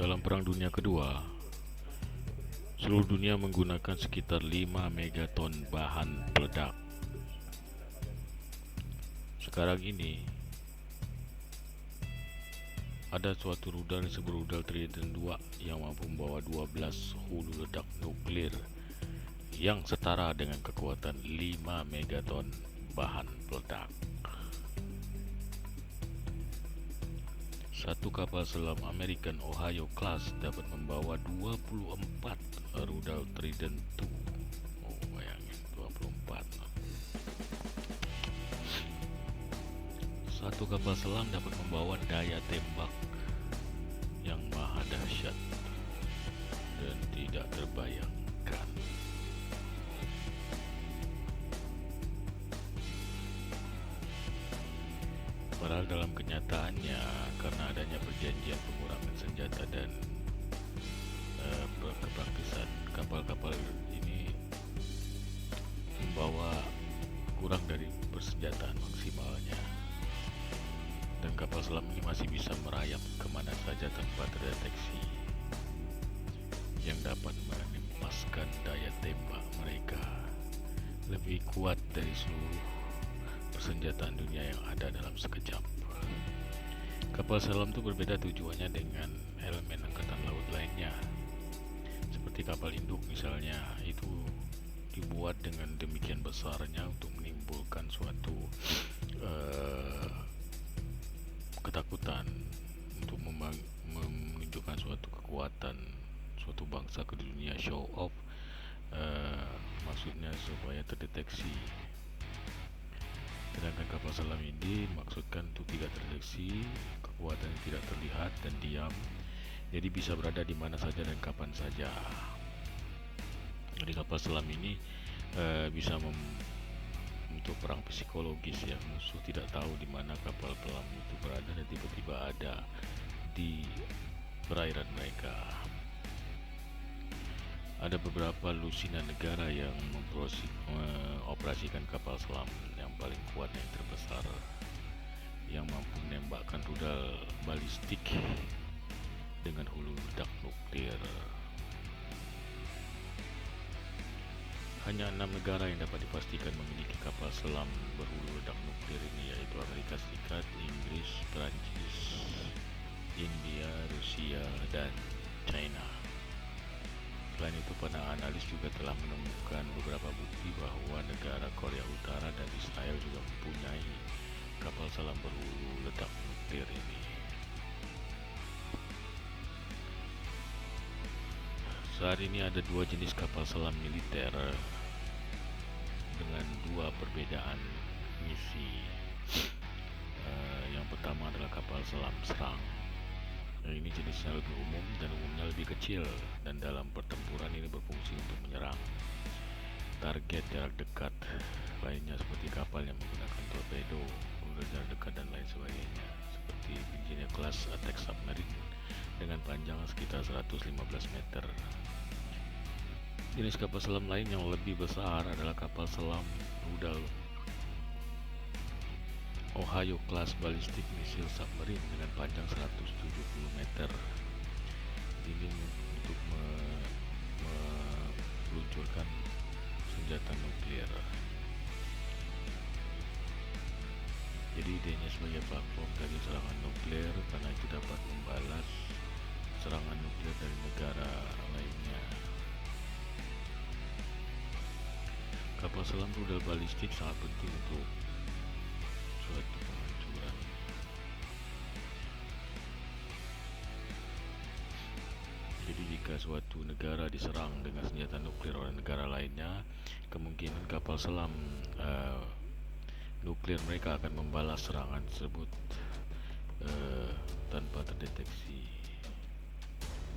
Dalam Perang Dunia Kedua, seluruh dunia menggunakan sekitar 5 megaton bahan peledak. Sekarang ini, ada suatu rudal yang disebut rudal Trident 2 yang mampu membawa 12 hulu ledak nuklir yang setara dengan kekuatan 5 megaton bahan peledak. Satu kapal selam American Ohio Class dapat membawa 24 rudal Trident 2. Oh, bayangin 24. Satu kapal selam dapat membawa daya tembak yang maha dahsyat dan tidak terbayangkan. Padahal dalam kenyataannya, karena adanya perjanjian pengurangan senjata dan kepraktisan, kapal-kapal ini membawa kurang dari persenjataan maksimalnya, dan kapal selam ini masih bisa merayap kemana saja tanpa terdeteksi, yang dapat menempaskan daya tembak mereka lebih kuat dari seluruh persenjataan dunia yang ada dalam sekejap. Kapal selam itu berbeda tujuannya dengan elemen angkatan laut lainnya. Seperti kapal induk misalnya, itu dibuat dengan demikian besarnya untuk menimbulkan suatu ketakutan, untuk menunjukkan suatu kekuatan suatu bangsa ke dunia, show off, maksudnya supaya terdeteksi. Sedangkan kapal selam ini dimaksudkan untuk tidak terdeteksi, kekuatan yang tidak terlihat dan diam, jadi bisa berada di mana saja dan kapan saja. Jadi kapal selam ini bisa untuk perang psikologis, ya, musuh tidak tahu di mana kapal selam itu berada dan tiba-tiba ada di perairan mereka. Ada beberapa lusinan negara yang mengoperasikan kapal selam yang paling kuat, yang terbesar, yang mampu menembakkan rudal balistik dengan hulu ledak nuklir. Hanya 6 negara yang dapat dipastikan memiliki kapal selam berhulu ledak nuklir ini, yaitu Amerika Serikat, Inggris, Perancis, India, Rusia, dan China. Selain itu, para analis juga telah menemukan beberapa bukti bahwa negara Korea Utara dan Israel juga mempunyai kapal selam berhulu ledak nuklir ini. Saat ini ada 2 jenis kapal selam militer dengan 2 perbedaan misi. Yang pertama adalah kapal selam serang. Ini jenisnya lebih umum dan umumnya lebih kecil, dan dalam pertempuran ini berfungsi untuk menyerang target jarak dekat lainnya, seperti kapal yang menggunakan torpedo, rudal jarak dekat, dan lain sebagainya, seperti Virginia Class Attack Submarine dengan panjang sekitar 115 meter. Jenis kapal selam lain yang lebih besar adalah kapal selam rudal Ohio Class Ballistic Missile Submarine dengan panjang 170 meter. Ini untuk meluncurkan senjata nuklir. Jadi idenya sebagai platform dari serangan nuklir, karena itu dapat membalas serangan nuklir dari negara lainnya. Kapal selam rudal balistik sangat penting untuk suatu penghancuran. Jadi jika suatu negara diserang dengan senjata nuklir oleh negara lainnya, kemungkinan kapal selam nuklir mereka akan membalas serangan tersebut tanpa terdeteksi,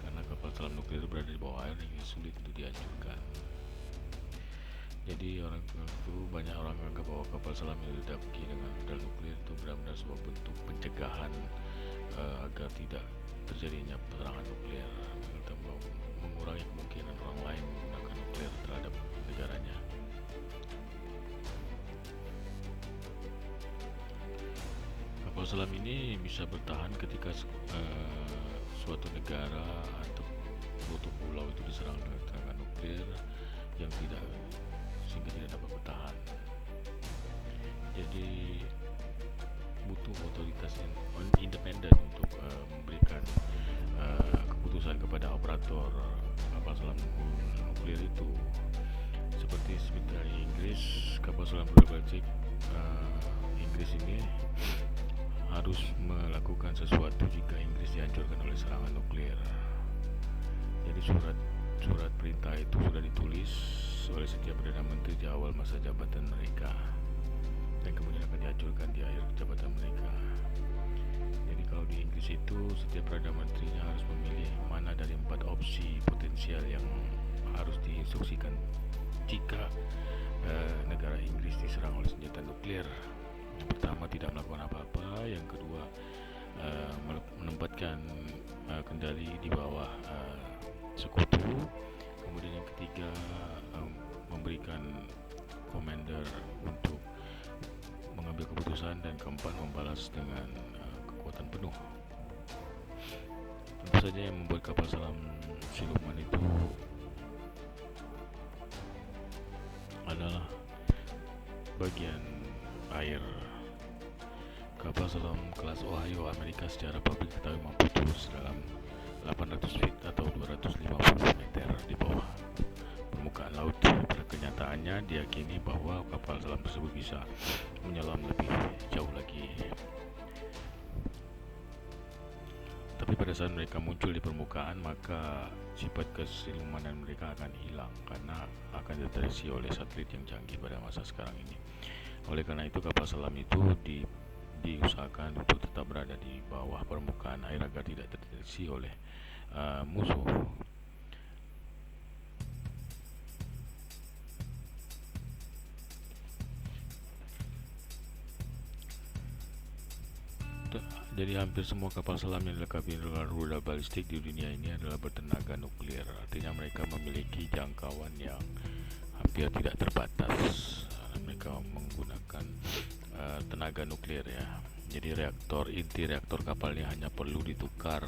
karena kapal selam nuklir berada di bawah air yang sulit untuk dihancurkan. Jadi banyak orang menganggap bahwa kapal selam yang diledaki dengan rudal nuklir itu benar-benar sebuah bentuk pencegahan agar tidak terjadinya peperangan nuklir, atau mengurangi kemungkinan orang lain menggunakan nuklir terhadap negaranya. Kapal selam ini bisa bertahan ketika suatu negara atau suatu pulau itu diserang dengan serangan nuklir yang tidak sehingga tidak dapat bertahan. Jadi butuh otoritas yang independen untuk memberikan keputusan kepada operator kapal selam nuklir itu. Seperti dari Inggris, kapal selam Baltic Inggris ini harus melakukan sesuatu jika Inggris dihancurkan oleh serangan nuklir. Jadi surat perintah itu sudah ditulis oleh setiap Perdana Menteri di awal masa jabatan mereka dan kemudian akan dihancurkan di akhir jabatan mereka. Jadi kalau di Inggris itu setiap Perdana Menterinya harus memilih mana dari 4 opsi potensial yang harus diinstruksikan jika negara Inggris diserang oleh senjata nuklir. Yang pertama, tidak melakukan apa-apa. Yang kedua, menempatkan kendali di bawah sekutu. Kemudian yang ketiga, memberikan komander untuk mengambil keputusan, dan keempat, membalas dengan kekuatan penuh. Tentu saja yang membuat kapal selam siluman itu adalah bagian air. Kapal selam kelas Ohio Amerika secara publik diketahui mampu terus dalam 800 feet atau 250 meter di bawah permukaan laut. Pada kenyataannya diyakini bahwa kapal selam tersebut bisa menyelam lebih jauh lagi. Tapi pada saat mereka muncul di permukaan, maka sifat kesilumanan mereka akan hilang karena akan deteksi oleh satelit yang canggih pada masa sekarang ini. Oleh karena itu, kapal selam itu diusahakan untuk tetap berada di bawah permukaan air agar tidak terdeteksi oleh musuh. Jadi hampir semua kapal selam yang dilengkapi dengan rudal balistik di dunia ini adalah bertenaga nuklir. Artinya mereka memiliki jangkauan yang hampir tidak terbatas. Mereka menggunakan tenaga nuklir ya. Jadi inti reaktor kapalnya hanya perlu ditukar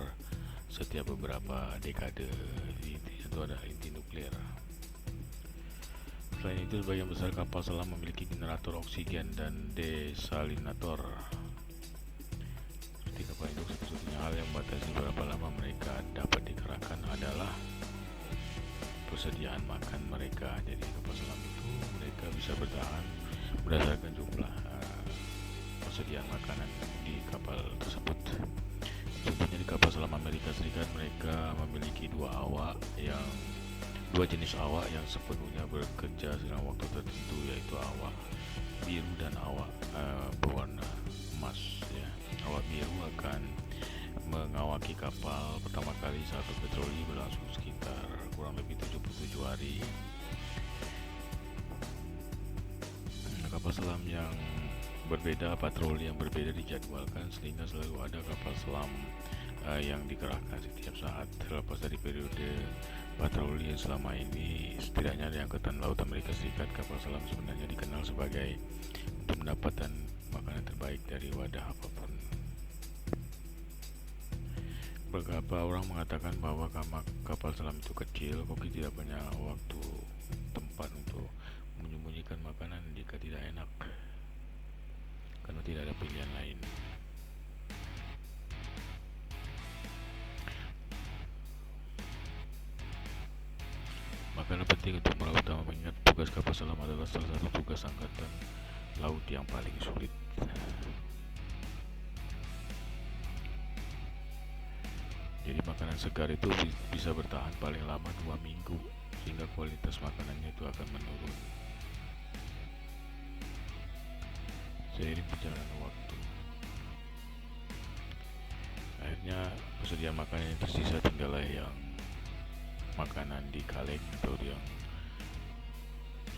setiap beberapa dekade. Itu adalah inti nuklir. Selain itu, sebagian besar kapal selam memiliki generator oksigen dan desalinator. Seperti kapal induk, satu-satunya hal yang membatasi berapa lama mereka dapat dikerahkan adalah persediaan makan mereka. Jadi kapal selam itu mereka bisa bertahan berdasarkan jumlah persediaan makanan di kapal tersebut. Contohnya di kapal selam Amerika Serikat, mereka memiliki dua jenis awak yang sepenuhnya bekerja dalam waktu tertentu, yaitu awak biru dan awak berwarna emas ya. Awak biru akan mengawaki kapal pertama kali saat patroli berlangsung sekitar kurang lebih 77 hari. Kapal selam yang berbeda, patroli yang berbeda dijadwalkan sehingga selalu ada kapal selam yang dikerahkan setiap saat. Terlepas dari periode patroli yang selama ini, setidaknya di Angkatan Laut Amerika Serikat, kapal selam sebenarnya dikenal sebagai untuk mendapatkan makanan terbaik dari wadah apapun. Beberapa orang mengatakan bahwa kapal selam itu kecil, koki tidak banyak waktu tempat untuk menyembunyikan makanan jika tidak enak, karena tidak ada pilihan lain. Makanan penting untuk para utama, mengingat tugas kapal selam adalah salah satu tugas angkatan laut yang paling sulit. Jadi makanan segar itu bisa bertahan paling lama 2 minggu, sehingga kualitas makanannya itu akan menurun seiring perjalanan waktu. Akhirnya persediaan makanan yang tersisa tinggallah yang makanan di kaleng atau yang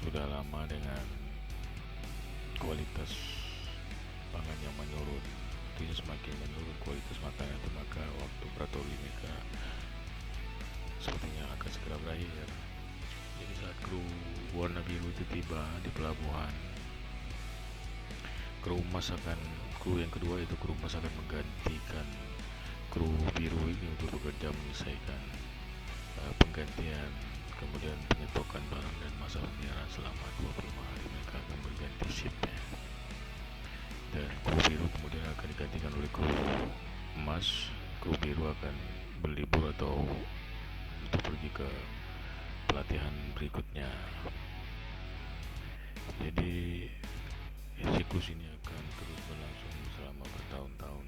sudah lama dengan kualitas pangan yang menurun. Artinya semakin menurun kualitas makanan itu, maka waktu patroli mereka sepertinya akan segera berakhir. Jadi saat kru warna biru itu tiba di pelabuhan, kru yang kedua itu kru emas akan menggantikan kru biru ini untuk bekerja menyelesaikan penggantian, kemudian penyetokan barang dan masa pemeliharaan selama 25 hari. Mereka akan berganti shiftnya, dan kru biru kemudian akan digantikan oleh kru emas. Kru biru akan berlibur atau untuk pergi ke pelatihan berikutnya. Jadi siklus ini akan terus berlangsung selama bertahun-tahun.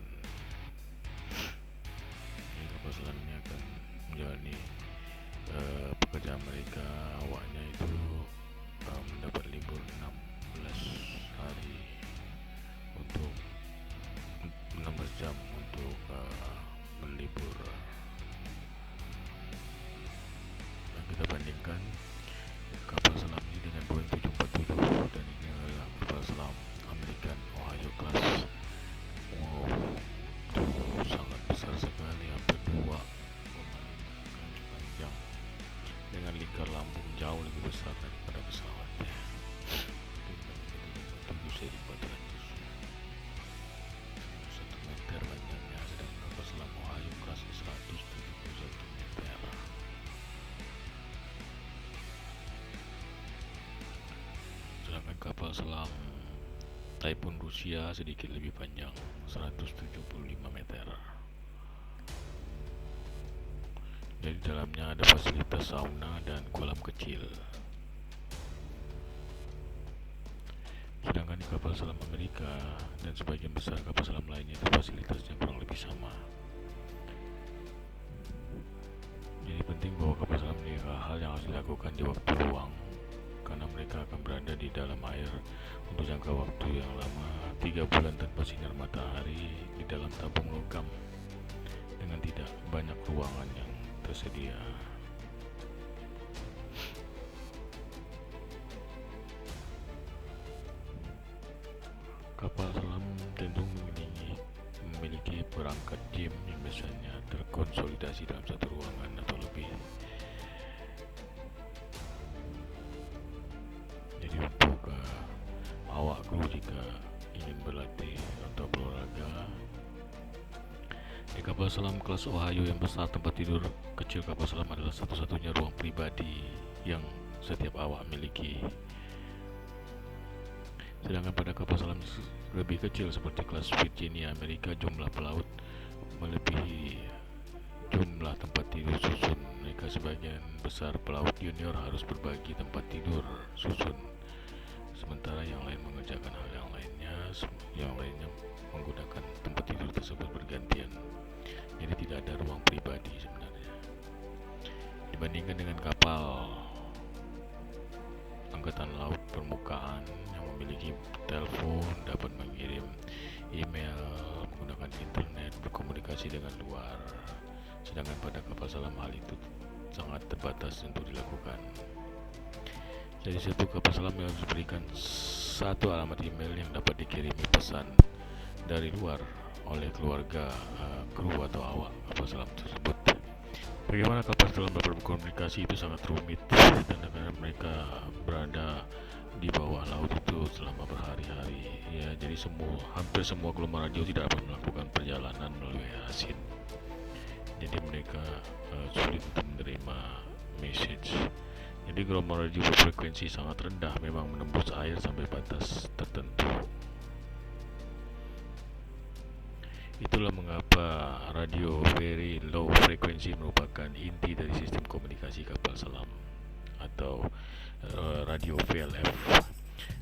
Kapal selam ini akan menjalani pekerjaan mereka. Awaknya itu mendapat libur 16 hari untuk 16 jam untuk berlibur. Dan kita bandingkan kapal selam ini dengan Boeing 747, dan ini adalah kapal selam American Ohio class. Wow, itu sangat besar sekali, hampir 2,5 kali panjang, dengan lingkar lambung jauh lebih besar daripada pesawatnya. Itu seri 400 1 meter panjangnya, sedangkan kapal selam Ohio class 171 meter. Sedangkan kapal selam Typhoon Rusia sedikit lebih panjang, 175 meter. Jadi dalamnya ada fasilitas sauna dan kolam kecil. Sedangkan di kapal selam Amerika dan sebagian besar kapal selam lainnya itu fasilitasnya kurang lebih sama. Jadi penting bahwa kapal selam ini hal yang harus dilakukan di waktu luang, karena mereka akan berada di dalam air untuk jangka waktu yang lama, 3 bulan tanpa sinar matahari di dalam tabung logam dengan tidak banyak ruangan yang tersedia. Kapal selam tentu memiliki perangkat gym yang biasanya terkonsolidasi dalam satu ruangan atau lebih. Jadi untuk awak kru jika ingin berlatih atau berolahraga, di kapal selam kelas Ohio yang besar, tempat tidur kecil kapal selam adalah satu-satunya ruang pribadi yang setiap awak miliki. Sedangkan pada kapal selam lebih kecil seperti kelas Virginia Amerika, jumlah pelaut melebihi jumlah tempat tidur susun. Mereka sebagian besar pelaut junior harus berbagi tempat tidur susun, sementara yang lain mengerjakan hal yang lainnya menggunakan tempat tidur tersebut bergantian. Jadi tidak ada ruang pribadi sebenarnya. Dibandingkan dengan kapal angkatan laut permukaan yang memiliki telepon, dapat mengirim email, menggunakan internet, berkomunikasi dengan luar. Sedangkan pada kapal selam hal itu sangat terbatas untuk dilakukan. Jadi satu kapal selam yang harus diberikan satu alamat email yang dapat dikirimi pesan dari luar oleh keluarga, kru atau awak kapal selam tersebut. Bagaimana kapal selam dapat berkomunikasi itu sangat rumit, dan karena mereka berada di bawah laut itu selama berhari-hari. Ya, jadi hampir semua gelombang radio tidak dapat melakukan perjalanan melalui asin. Jadi mereka sulit untuk menerima message. Jadi gelombang radio berfrekuensi sangat rendah memang menembus air sampai batas tertentu. Itulah mengapa radio very low frequency merupakan inti dari sistem komunikasi kapal selam atau radio VLF.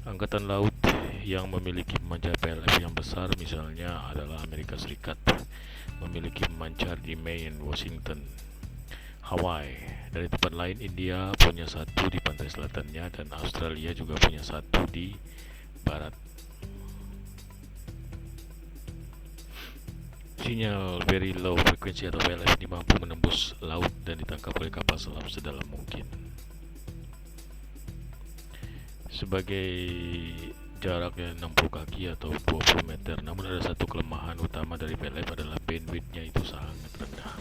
Angkatan laut yang memiliki pemancar VLF yang besar misalnya adalah Amerika Serikat, memiliki pemancar di Maine, Washington, Hawaii. Dari tempat lain, India punya satu di pantai selatannya, dan Australia juga punya satu di barat. Sinyal very low frequency atau VLF ini mampu menembus laut dan ditangkap oleh kapal selam sedalam mungkin. Sebagai jaraknya 60 kaki atau 20 meter, namun ada satu kelemahan utama dari VLF adalah bandwidth-nya itu sangat rendah.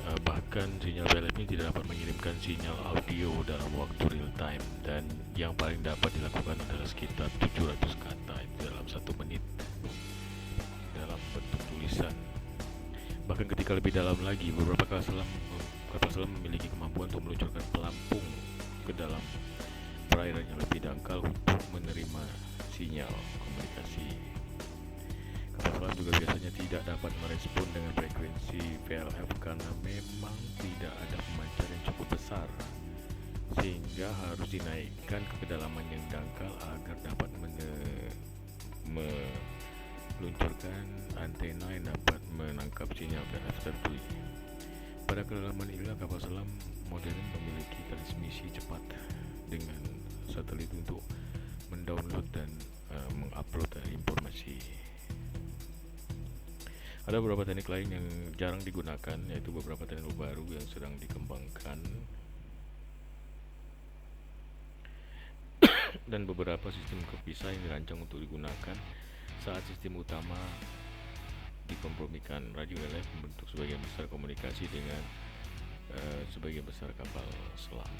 Bahkan sinyal VLF ini tidak dapat mengirimkan sinyal audio dalam waktu real time, dan yang paling dapat dilakukan adalah sekitar 700 kata itu dalam 1 menit. Jika lebih dalam lagi, beberapa kapal selam memiliki kemampuan untuk meluncurkan pelampung ke dalam perairan yang lebih dangkal untuk menerima sinyal komunikasi. Kapal selam juga biasanya tidak dapat merespon dengan frekuensi VLF karena memang tidak ada pemancar yang cukup besar, sehingga harus dinaikkan ke kedalaman yang dangkal agar dapat meluncurkan antena yang dapat menangkap sinyal VLF tertentu. Pada kedalaman inilah kapal selam modern memiliki transmisi cepat dengan satelit untuk mendownload dan mengupload informasi. Ada beberapa teknik lain yang jarang digunakan, yaitu beberapa teknik baru yang sedang dikembangkan dan beberapa sistem kepisah yang dirancang untuk digunakan saat sistem utama dikompromikan. Radio LF membentuk sebagian besar komunikasi dengan sebagian besar kapal selam.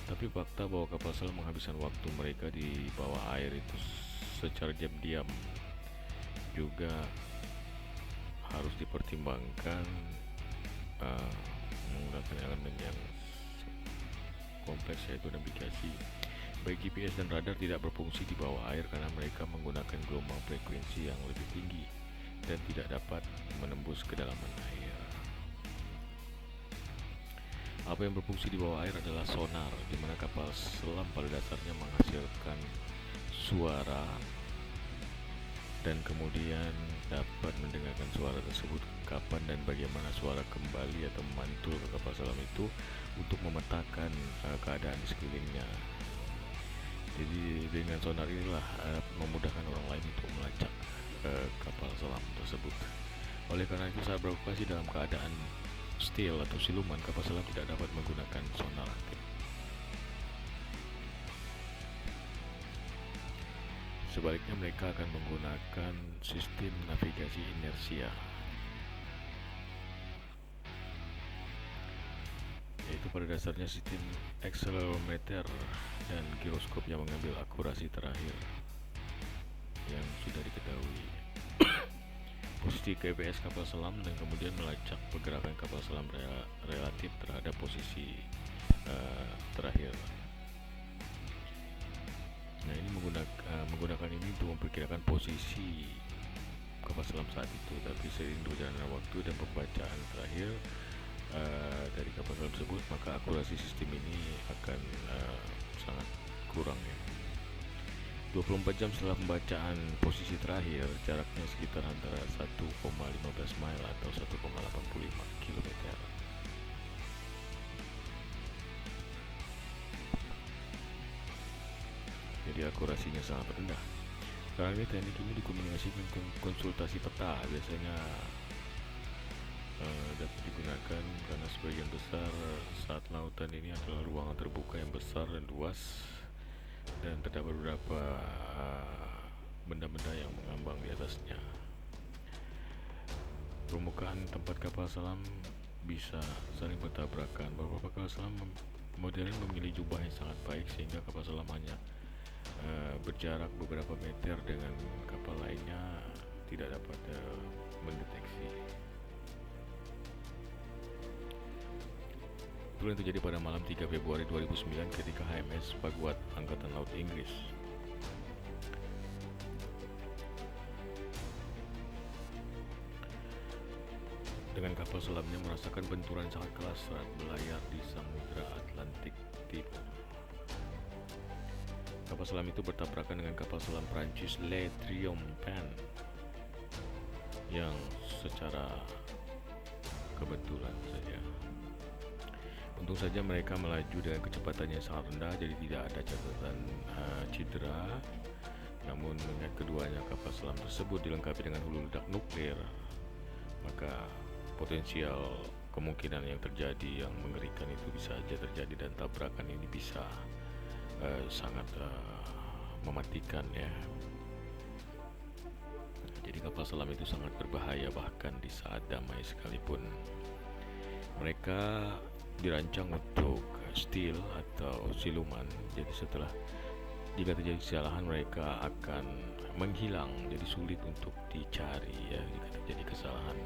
Tapi fakta bahwa kapal selam menghabiskan waktu mereka di bawah air itu secara diam-diam juga harus dipertimbangkan, menggunakan elemen yang kompleks yaitu navigasi. Baik GPS dan radar tidak berfungsi di bawah air karena mereka menggunakan gelombang frekuensi yang lebih tinggi dan tidak dapat menembus kedalaman air. Apa yang berfungsi di bawah air adalah sonar, di mana kapal selam pada dasarnya menghasilkan suara dan kemudian dapat mendengarkan suara tersebut kapan dan bagaimana suara kembali atau memantul ke kapal selam itu untuk memetakan keadaan di sekelilingnya. Jadi dengan sonar inilah memudahkan orang lain untuk melacak kapal selam tersebut. Oleh karena itu saat beroperasi dalam keadaan stealth atau siluman, kapal selam tidak dapat menggunakan sonar aktif. Sebaliknya mereka akan menggunakan sistem navigasi inersia, yaitu pada dasarnya sistem accelerometer dan giroskop yang mengambil akurasi terakhir yang sudah diketahui posisi GPS kapal selam dan kemudian melacak pergerakan kapal selam relatif terhadap posisi terakhir. Nah, ini menggunakan ini untuk memperkirakan posisi kapal selam saat itu. Tapi seiring berjalannya waktu dan pembacaan terakhir dari kapal selam tersebut, maka akurasi sistem ini akan sangat kurang ya. 24 jam setelah pembacaan posisi terakhir, jaraknya sekitar antara 1,15 mile atau 1,85 km. Jadi akurasinya sangat rendah. Sekarang ini teknik ini dikomunikasikan konsultasi peta, biasanya dapat digunakan karena sebagian besar saat lautan ini adalah ruangan terbuka yang besar dan luas, dan terdapat beberapa benda-benda yang mengambang di atasnya. Permukaan tempat kapal selam bisa saling bertabrakan. Beberapa kapal selam modern memilih jubah yang sangat baik sehingga kapal selam hanya berjarak beberapa meter dengan kapal lainnya tidak dapat mendeteksi. Itu yang terjadi pada malam 3 Februari 2009 ketika HMS Vaguat Angkatan Laut Inggris dengan kapal selamnya merasakan benturan sangat keras saat berlayar di Samudra Atlantik Timur. Kapal selam itu bertabrakan dengan kapal selam Prancis Le Triomphe yang secara kebetulan saja. Untung saja mereka melaju dengan kecepatan yang sangat rendah, jadi tidak ada catatan cedera. Namun mengingat keduanya kapal selam tersebut dilengkapi dengan hulu ledak nuklir, maka potensial kemungkinan yang terjadi yang mengerikan itu bisa saja terjadi dan tabrakan ini bisa sangat mematikan ya. Jadi kapal selam itu sangat berbahaya bahkan di saat damai sekalipun. Mereka dirancang untuk stealth atau siluman. Jadi setelah Jika terjadi kesalahan, mereka akan menghilang, jadi sulit untuk dicari ya jika terjadi kesalahan.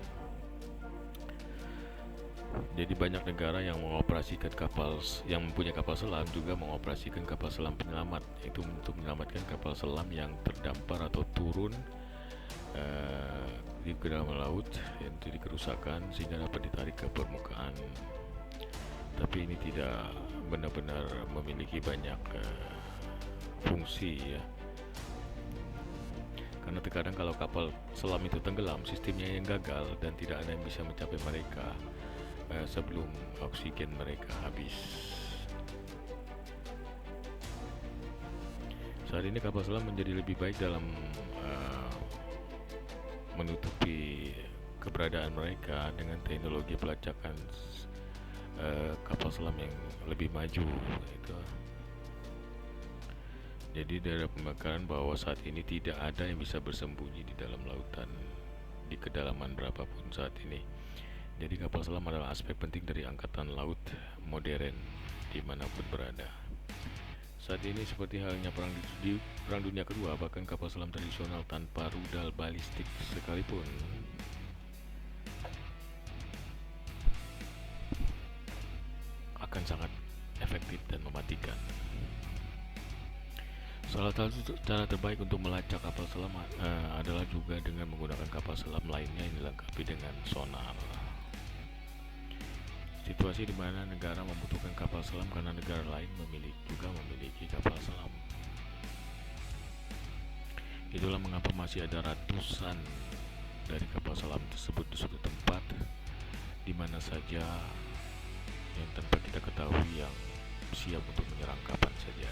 Jadi banyak negara yang mengoperasikan yang mempunyai kapal selam juga mengoperasikan kapal selam penyelamat, itu untuk menyelamatkan kapal selam yang terdampar atau turun di dalam laut yang terjadi kerusakan sehingga dapat ditarik ke permukaan. Tapi ini tidak benar-benar memiliki banyak fungsi ya. Karena terkadang kalau kapal selam itu tenggelam, sistemnya yang gagal dan tidak ada yang bisa mencapai mereka sebelum oksigen mereka habis. Saat ini kapal selam menjadi lebih baik dalam menutupi keberadaan mereka dengan teknologi pelacakan kapal selam yang lebih maju itu. Jadi dari pembakaran bahwa saat ini tidak ada yang bisa bersembunyi di dalam lautan di kedalaman berapapun saat ini. Jadi kapal selam adalah aspek penting dari angkatan laut modern dimanapun berada. Saat ini seperti halnya di Perang Dunia Kedua, bahkan kapal selam tradisional tanpa rudal balistik sekalipun akan sangat efektif dan mematikan. Salah satu cara terbaik untuk melacak kapal selam adalah juga dengan menggunakan kapal selam lainnya yang dilengkapi dengan sonar. Situasi di mana negara membutuhkan kapal selam karena negara lain juga memiliki kapal selam. Itulah mengapa masih ada ratusan dari kapal selam tersebut di suatu tempat di mana saja yang tanpa kita ketahui yang siap untuk menyerang kapan saja.